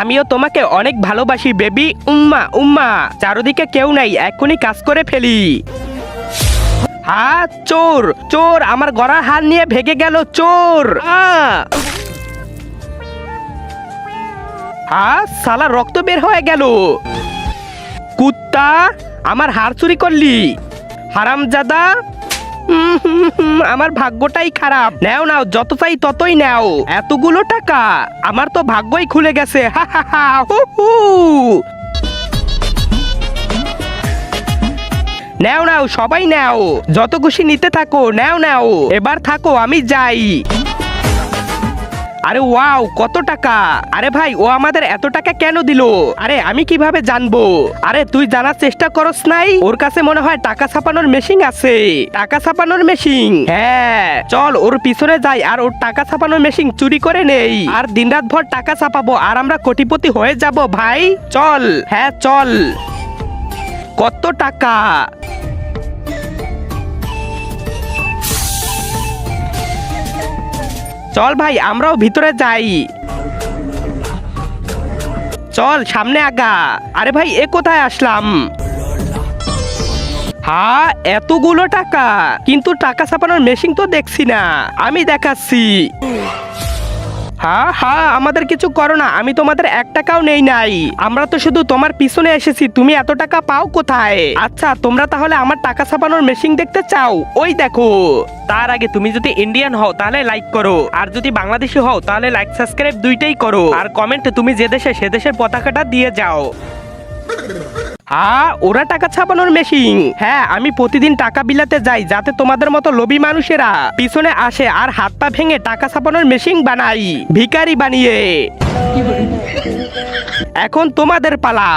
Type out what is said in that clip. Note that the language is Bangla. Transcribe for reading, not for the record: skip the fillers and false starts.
আমিও তোমাকে অনেক ভালোবাসি বেবি, উম্মা উম্মা। চারদিকে কেউ নাই, এক্ষুনি কাজ করে ফেলি। হ্যাঁ চোর চোর, আমার গলার হার নিয়ে ভেগে গেল চোর। হ্যাঁ সালা রক্ত বের হয়ে গেল। কুত্তা, আমার হার চুরি করলি হারামজাদা। আমার ভাগ্যটাই খারাপ। নাও নাও, যত চাই ততই নাও। এতগুলো টাকা, আমার তো ভাগ্যই খুলে গেছে। হা হা হা হু হু। নাও নাও, সবাই নাও, যত খুশি নিতে থাকো। নাও নাও, এবার থাকো, আমি যাই। আরে ওয়াও, কত টাকা! আরে ভাই, ও আমাদের এত টাকা কেন দিল? আরে আমি কিভাবে জানবো? আরে তুই জানার চেষ্টা করস নাই? ওর কাছে মনে হয় টাকা ছাপানোর মেশিন আছে। টাকা ছাপানোর মেশিন? হ্যাঁ, চল ওর পিছনে যাই আর ওর টাকা ছাপানোর মেশিন চুরি করে নেই। আর দিনরাত ভর টাকা ছাপাবো আর আমরা কোটিপতি হয়ে যাব ভাই। চল, হ্যাঁ চল। কত টাকা! চল ভাই, আমরাও ভিতরে যাই। চল সামনে আগা। আরে ভাই, এ কোথায় আসলাম? হ্যাঁ, এতগুলো টাকা, কিন্তু টাকা ছাপানোর মেশিন তো দেখছি না। আমি দেখাচ্ছি। হ্যাঁ হ্যাঁ, আমাদের কিছু করো না, আমি তোমাদের 1 টাকাও নেই নাই। আমরা তো শুধু তোমার পিছনে এসেছি, তুমি এত টাকা পাও কোথায়? আচ্ছা, তোমরা তাহলে আমার টাকা ছাপানোর মেশিন দেখতে চাও? ওই দেখো। তার আগে তুমি যদি ইন্ডিয়ান হও তাহলে লাইক করো, আর যদি বাংলাদেশি হও তাহলে লাইক সাবস্ক্রাইব দুইটাই করো, আর কমেন্টে তুমি যে দেশে সে দেশের পতাকাটা দিয়ে যাও। হ্যাঁ, ওরা টাকা ছাপানোর মেশিন। হ্যাঁ, আমি প্রতিদিন টাকা বিলাতে যাই যাতে তোমাদের মতো লোভী মানুষেরা পিছনে আসে আর হাত পা ভেঙে টাকা ছাপানোর মেশিন বানাই, ভিখারি বানিয়ে। এখন তোমাদের পালা।